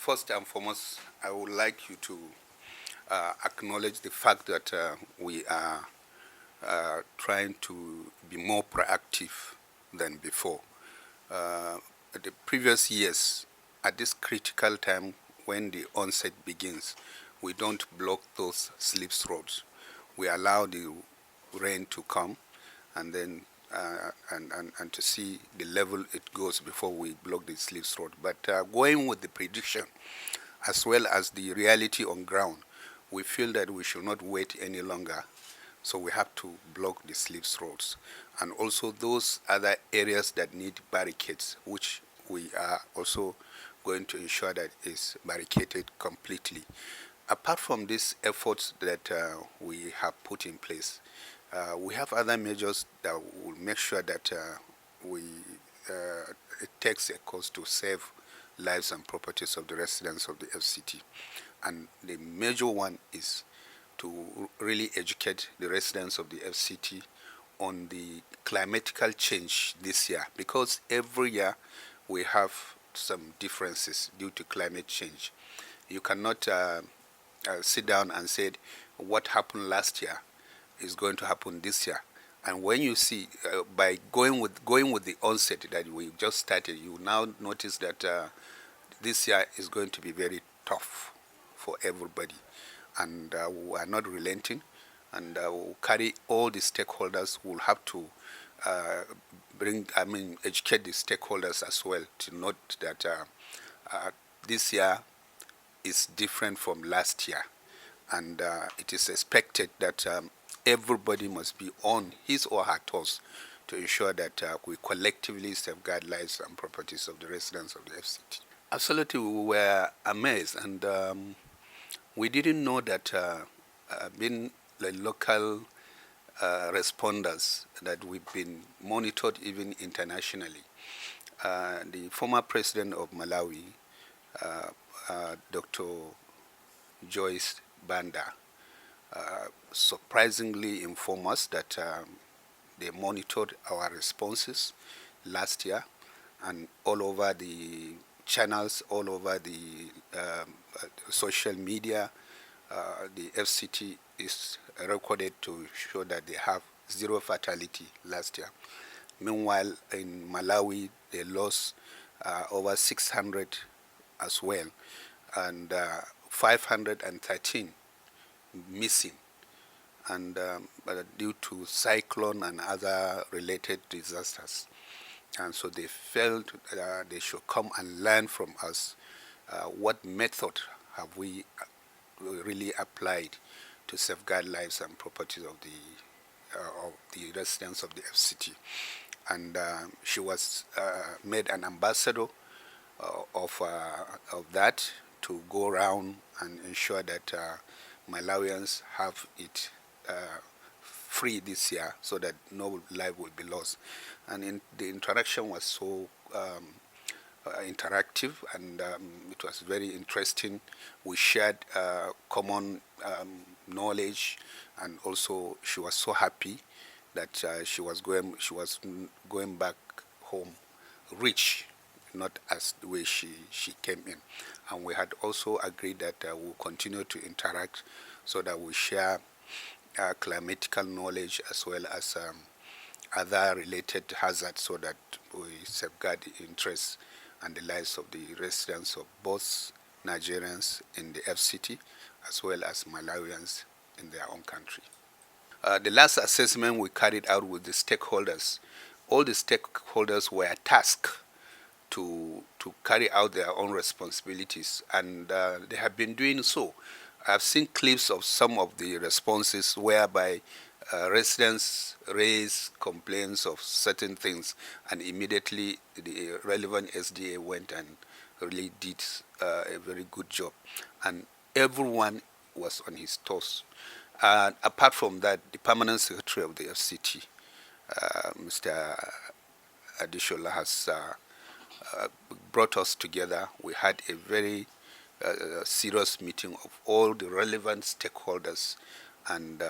First and foremost, I would like you to acknowledge the fact that we are trying to be more proactive than before. The previous years, at this critical time when the onset begins, we don't block those slip roads. We allow the rain to come and then and to see the level it goes before we block the slip road. But going with the prediction as well as the reality on ground, we feel that we should not wait any longer. So we have to block the slip roads and also those other areas that need barricades, which we are also going to ensure that is barricaded completely. Apart from these efforts that we have put in place, we have other measures that will make sure that it takes a cost to save lives and properties of the residents of the FCT. And the major one is to really educate the residents of the FCT on the climatical change this year, because every year we have some differences due to climate change. You cannot sit down and say what happened last year is going to happen this year. And when you see by going with the onset that we just started, you now notice that this year is going to be very tough for everybody, and we are not relenting, and we'll carry all the stakeholders. We'll have to educate the stakeholders as well to note that this year is different from last year, and it is expected that everybody must be on his or her toes to ensure that we collectively safeguard lives and properties of the residents of the FCT. Absolutely, we were amazed, and we didn't know that being the local responders, that we've been monitored even internationally. The former president of Malawi, Dr. Joyce Banda, surprisingly informed us that they monitored our responses last year, and all over the channels, all over the social media, the FCT is recorded to show that they have 0 fatality last year. Meanwhile, in Malawi, they lost over 600 as well, and 513 missing, and due to cyclone and other related disasters. And so they felt they should come and learn from us what method have we really applied to safeguard lives and properties of the residents of the FCT. And she was made an ambassador of that, to go around and ensure that Malawians have it free this year, so that no life will be lost. And the interaction was so interactive, and it was very interesting. We shared common knowledge, and also she was so happy that she was going back home rich, not as the way she came in. And we had also agreed that we'll continue to interact, so that we share climatical knowledge as well as other related hazards, so that we safeguard the interests and the lives of the residents of both Nigerians in the FCT as well as Malawians in their own country. The last assessment we carried out with the stakeholders, all the stakeholders were tasked to carry out their own responsibilities, and they have been doing so. I've seen clips of some of the responses whereby residents raise complaints of certain things, and immediately the relevant SDA went and really did a very good job, and everyone was on his toes. Apart from that, the permanent secretary of the FCT, Mr. Adishola, has brought us together. We had a very serious meeting of all the relevant stakeholders, and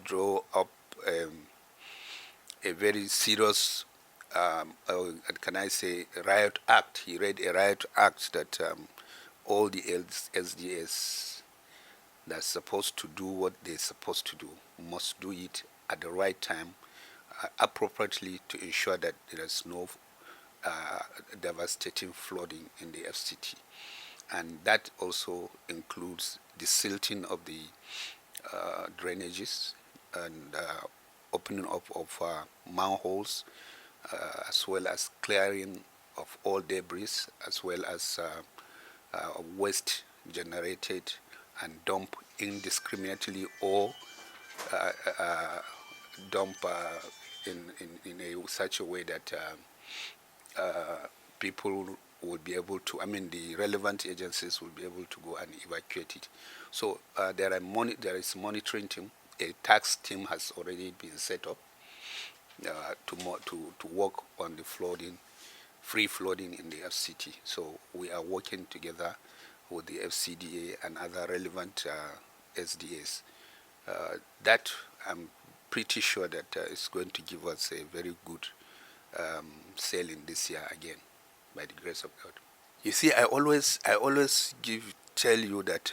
draw up a very serious, can I say, riot act. He read a riot act that all the SDAs that's supposed to do what they're supposed to do must do it at the right time, appropriately, to ensure that there is no uh, devastating flooding in the FCT. And that also includes the silting of the drainages and opening up of manholes, as well as clearing of all debris, as well as waste generated and dumped indiscriminately, or uh, uh, dump in such a way that people will be able to, I mean, the relevant agencies will be able to go and evacuate it. So there is monitoring team. A task team has already been set up to work on the flooding, free flooding in the FCT. So we are working together with the FCDA and other relevant SDAs. That I'm pretty sure that is going to give us a very good sailing this year again, by the grace of God. You see, I always tell you that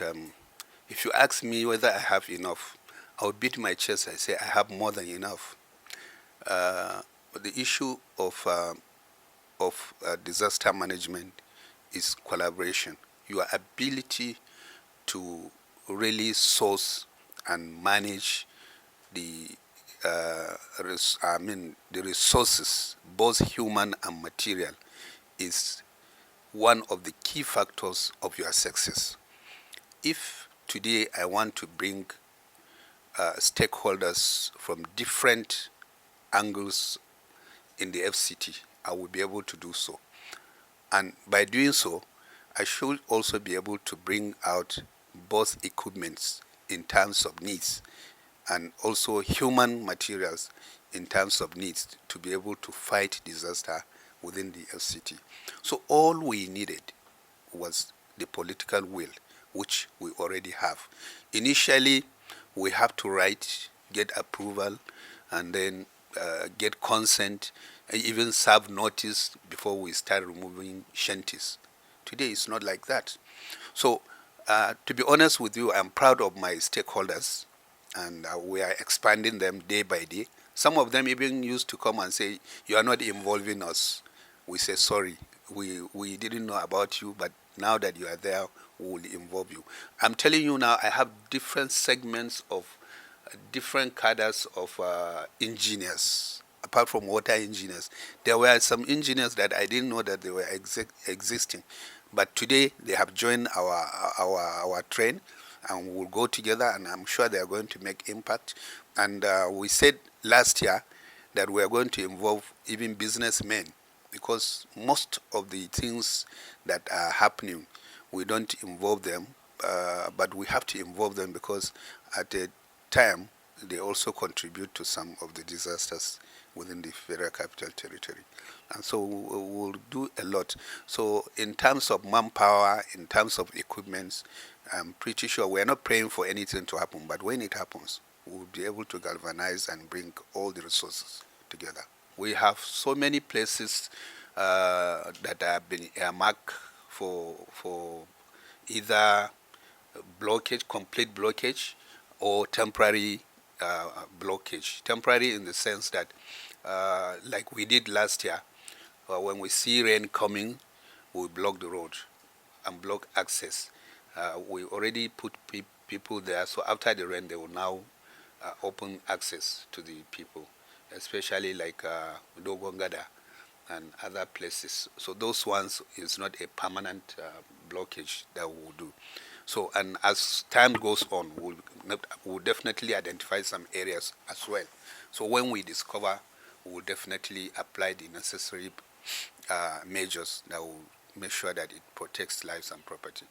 if you ask me whether I have enough, I would beat my chest. I say I have more than enough. But the issue of disaster management is collaboration. Your ability to really source and manage the the resources, both human and material, is one of the key factors of your success. If today I want to bring stakeholders from different angles in the FCT, I will be able to do so. And by doing so, I should also be able to bring out both equipments in terms of needs and also human materials in terms of needs to be able to fight disaster within the FCT. So all we needed was the political will, which we already have. Initially, we have to write, get approval, and then get consent, and even serve notice before we start removing shanties. Today, it's not like that. So, to be honest with you, I'm proud of my stakeholders, and we are expanding them day by day. Some of them even used to come and say, "You are not involving us." We say, "Sorry, we didn't know about you, but now that you are there, we will involve you." I'm telling you now, I have different segments of different cadres of engineers. Apart from water engineers, there were some engineers that I didn't know that they were existing, but today they have joined our train, and we'll go together, and I'm sure they are going to make impact. And we said last year that we are going to involve even businessmen, because most of the things that are happening, we don't involve them, but we have to involve them, because at a time they also contribute to some of the disasters within the Federal Capital Territory. And so we'll do a lot. So in terms of manpower, in terms of equipment, I'm pretty sure we're not praying for anything to happen, but when it happens, we'll be able to galvanize and bring all the resources together. We have so many places that have been earmarked for either blockage, complete blockage, or temporary blockage. Temporary in the sense that, like we did last year, when we see rain coming, we block the road and block access. We already put people there, so after the rain, they will now open access to the people, especially like Dogongada and other places. So those ones is not a permanent blockage that we will do. So, and as time goes on, we'll definitely identify some areas as well. So when we discover, we'll definitely apply the necessary measures that will make sure that it protects lives and property.